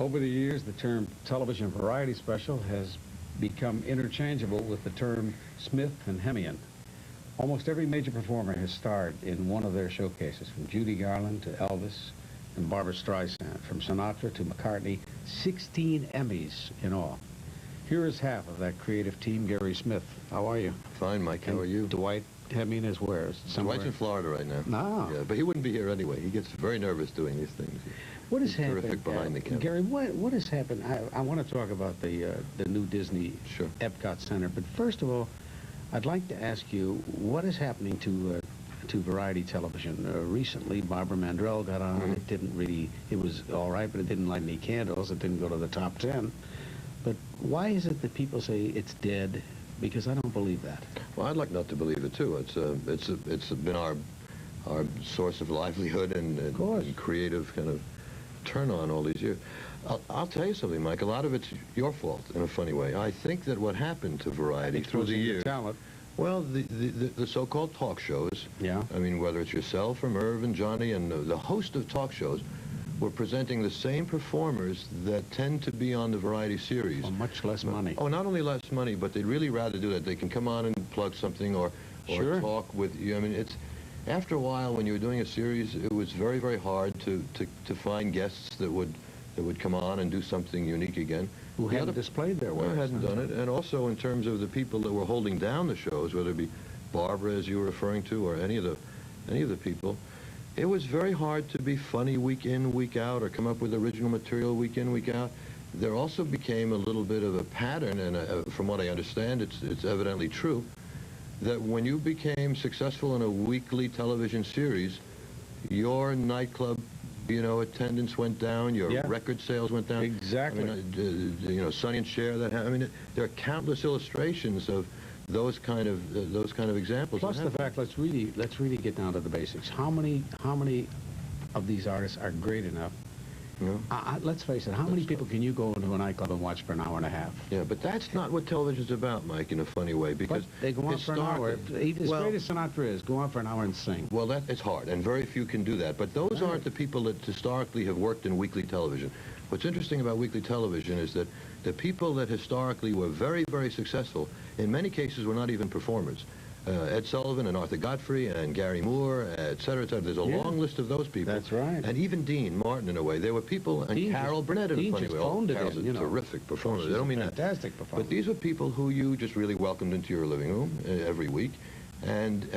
Over the years, the term television variety special has become interchangeable with the term Smith and Hemian. Almost every major performer has starred in one of their showcases, from Judy Garland to Elvis and Barbra Streisand, from Sinatra to McCartney, 16 Emmys in all. Here is half of that creative team. Gary Smith, how are you? Fine, Mike. How are you? Dwight Hemian is where? Somewhere. Dwight's in Florida right now. No. Yeah, but he wouldn't be here anyway. He gets very nervous doing these things. What has happened? Terrific behind the camera. Gary, what has happened? I want to talk about the new Disney Sure. Epcot Center, but first of all, I'd like to ask you what is happening to variety television. Recently, Barbara Mandrell got on. It didn't really. It was all right, but it didn't light any candles. It didn't go to the top 10. But why is it that people say it's dead? Because I don't believe that. Well, I'd like not to believe it too. It's been our source of livelihood and creative kind of turn on all these years. I'll tell you something, Mike. A lot of it's your fault in a funny way. I think that what happened to variety through the years. Talent. Well, the so-called talk shows. Yeah. I mean, whether it's yourself or Merv and Johnny and the host of talk shows, were presenting the same performers that tend to be on the variety series. For much less money. Oh, not only less money, but they'd really rather do that. They can come on and plug something or Sure. talk with you. I mean, it's after a while when you were doing a series, it was very, very hard to find guests that would come on and do something unique again. Who hadn't displayed their wares. Hadn't done it, and also in terms of the people that were holding down the shows, whether it be Barbara, as you were referring to, or any of the people. It was very hard to be funny week in, week out, or come up with original material week in, week out. There also became a little bit of a pattern, and from what I understand, it's evidently true, that when you became successful in a weekly television series, your nightclub, attendance went down, your record sales went down. Exactly. I mean, Sonny and Cher, I mean, there are countless illustrations of those kind of examples. Plus the fact, let's really get down to the basics. How many of these artists are great enough? Let's face it. How many people can you go into a nightclub and watch for an hour and a half? Yeah, but that's not what television's about, Mike, in a funny way, because but they go on for an hour. As great as Sinatra is, go on for an hour and sing. Well, it's hard, and very few can do that. But those aren't the people that historically have worked in weekly television. What's interesting about weekly television is that the people that historically were very, very successful, in many cases, were not even performers. Ed Sullivan and Arthur Godfrey and Gary Moore, et cetera, et cetera. There's a long list of those people. That's right. And even Dean Martin, in a way. They were people, and Carol Burnett, in a funny way. Carol's a terrific performer. I don't mean that. Fantastic performer. But these were people who you just really welcomed into your living room every week. And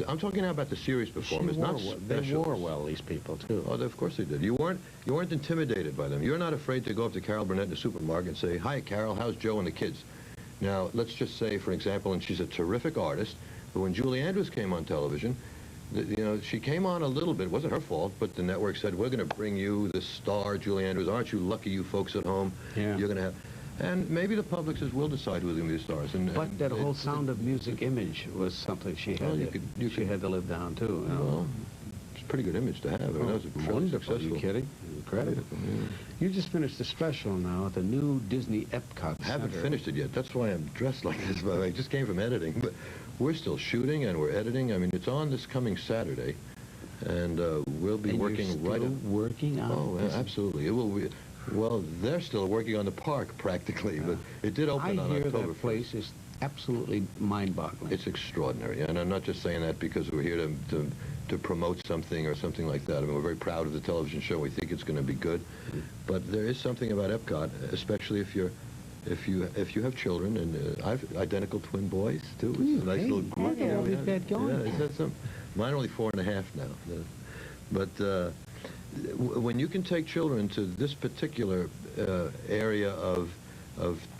I'm talking now about the serious performers, not specials. They wore well, these people, too. Oh, of course they did. You weren't intimidated by them. You're not afraid to go up to Carol Burnett in the supermarket and say, "Hi, Carol, how's Joe and the kids?" Now, let's just say, for example, and she's a terrific artist, but when Julie Andrews came on television, she came on a little bit. It wasn't her fault, but the network said, "We're going to bring you the star, Julie Andrews. Aren't you lucky, you folks at home? Yeah. You're going to have..." And maybe the public says, "We'll decide who's going to be the stars." But that whole Sound of Music image was something she had, she had to live down, too. Well, it's a pretty good image to have. I mean, that was a wonderful. Are you kidding? Incredible. Yeah. You just finished a special now at the new Disney Epcot Center. I haven't finished it yet. That's why I'm dressed like this, by the way. I just came from editing. But we're still shooting and we're editing. I mean, it's on this coming Saturday. And we'll be working right up. Working on Oh, absolutely. It will be. Well, they're still working on the park, practically, but it did open on October 1st. I hear that place is absolutely mind-boggling. It's extraordinary, and I'm not just saying that because we're here to promote something or something like that. I mean, we're very proud of the television show. We think it's going to be good, but there is something about Epcot, especially if you have children, and I've identical twin boys too. It's a nice little group. We've got going. Yeah, mine are only 4.5 now, but. When you can take children to this particular area of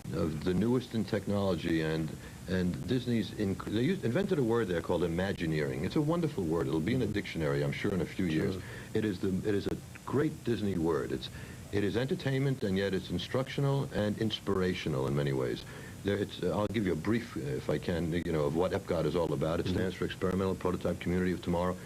the newest in technology, and Disney's they invented a word there called Imagineering. It's a wonderful word. It'll be in a dictionary, I'm sure, in a few years. It is a great Disney word. It is entertainment, and yet it's instructional and inspirational in many ways. I'll give you a brief, if I can, of what Epcot is all about. It stands for Experimental Prototype Community of Tomorrow.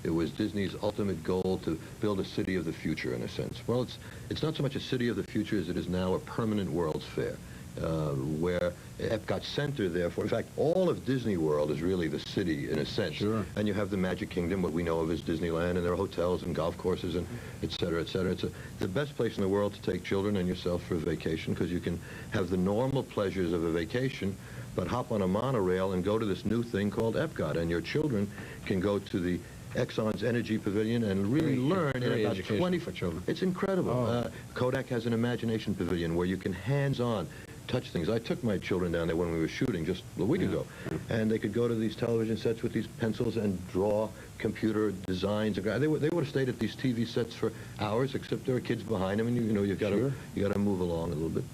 It was Disney's ultimate goal to build a city of the future, in a sense. Well, it's not so much a city of the future as it is now a permanent World's Fair. where Epcot Center, therefore, in fact, all of Disney World is really the city in a sense. Sure. And you have the Magic Kingdom, what we know of as Disneyland, and there are hotels and golf courses and et cetera, et cetera. It's the best place in the world to take children and yourself for a vacation because you can have the normal pleasures of a vacation, but hop on a monorail and go to this new thing called Epcot, and your children can go to the Exxon's Energy Pavilion and really learn in about 20 for children. It's incredible. Oh. Kodak has an Imagination Pavilion where you can hands-on touch things. I took my children down there when we were shooting just a week ago, and they could go to these television sets with these pencils and draw computer designs. They would have stayed at these TV sets for hours, except there are kids behind them, and you've got to move along a little bit.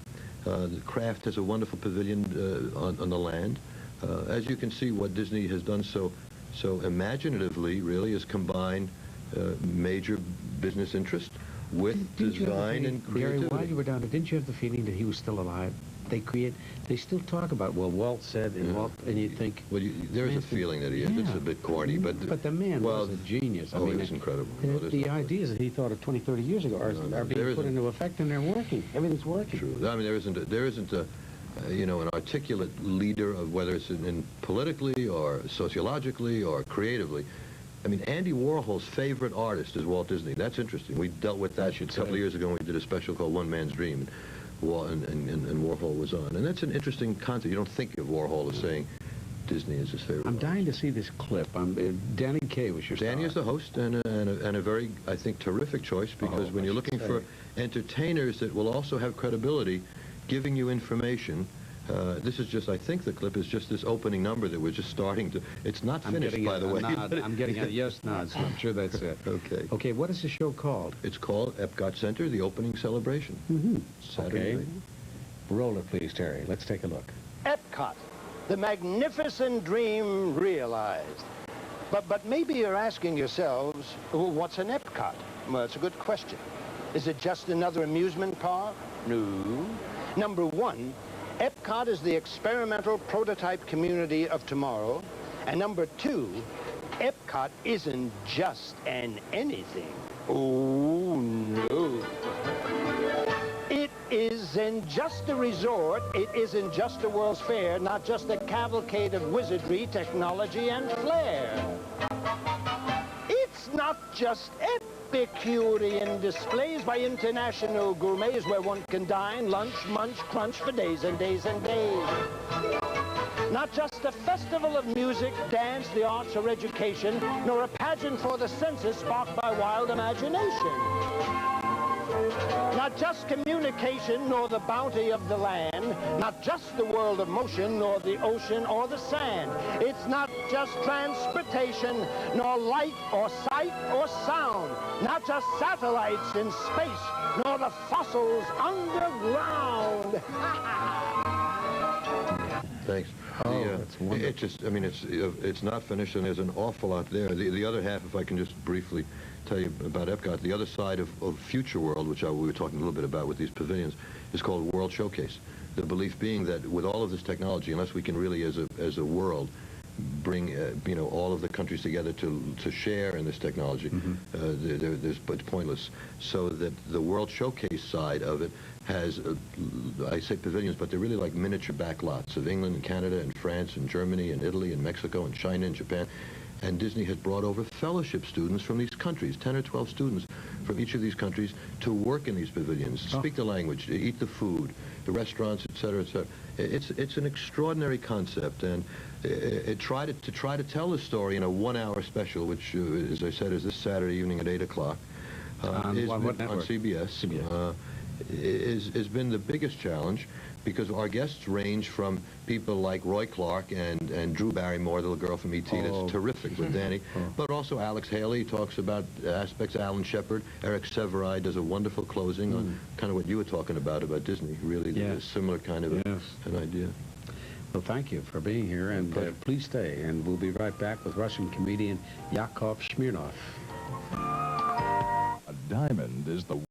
The Craft has a wonderful pavilion on the land. As you can see, what Disney has done so imaginatively really is combine major business interest with design and creativity. Gary, while you were down there, didn't you have the feeling that he was still alive? They still talk about, well, Walt said, and you think... Well, there's a feeling that he is. It's a bit corny, but... But the man was a genius. I mean, it's incrediable. The ideas that he thought of 20, 30 years ago are being put into effect, and they're working. Everything's working. True. I mean, there isn't an articulate leader of whether it's in politically or sociologically or creatively. I mean, Andy Warhol's favorite artist is Walt Disney. That's interesting. We dealt with that a couple of years ago when we did a special called One Man's Dream, and Warhol was on. And that's an interesting concept. You don't think of Warhol as saying Disney is his favorite artist. Dying to see this clip. Danny Kaye was your star. Danny is the host and a very, I think, terrific choice because when you're looking for entertainers that will also have credibility, giving you information. This is just, I think the clip is just this opening number that we're just starting to, it's not finished, by the way. I'm getting a yes nod, so I'm sure that's it. Okay. Okay, what is the show called? It's called Epcot Center, the opening celebration. Saturday night. Roll it, please, Terry. Let's take a look. Epcot, the magnificent dream realized. But maybe you're asking yourselves, well, what's an Epcot? Well, it's a good question. Is it just another amusement park? No. Number one, Epcot is the experimental prototype community of tomorrow. And number two, Epcot isn't just an anything. Oh, no. It isn't just a resort. It isn't just a World's Fair, not just a cavalcade of wizardry, technology, and flair. It's not just Epicurean displays by international gourmets where one can dine, lunch, munch, crunch for days and days and days. Not just a festival of music, dance, the arts, or education, nor a pageant for the senses sparked by wild imagination. Not just communication, nor the bounty of the land. Not just the world of motion, nor the ocean or the sand. It's not just transportation, nor light or sight or sound. Not just satellites in space, nor the fossils underground. Thanks. That's wonderful. It's not finished, and there's an awful lot there. The other half, if I can just briefly tell you about Epcot, the other side of Future World, which we were talking a little bit about with these pavilions, is called World Showcase. The belief being that with all of this technology, unless we can really, as a world, bring all of the countries together to share in this technology, it's pointless. So that the World Showcase side of it has, I say pavilions, but they're really like miniature backlots of England and Canada and France and Germany and Italy and Mexico and China and Japan. And Disney has brought over fellowship students from these countries, 10 or 12 students from each of these countries, to work in these pavilions, speak the language, eat the food, the restaurants, et cetera, et cetera. It's an extraordinary concept, and to try to tell the story in a 1-hour special, which, as I said, is this Saturday evening at 8 o'clock on CBS. Has been the biggest challenge because our guests range from people like Roy Clark and Drew Barrymore, the little girl from E.T. That's terrific with Danny, but also Alex Haley talks about aspects, Alan Shepard, Eric Severai does a wonderful closing on kind of what you were talking about Disney, really a similar kind of an idea. Well, thank you for being here, and please stay, and we'll be right back with Russian comedian Yakov Smirnov. A diamond is the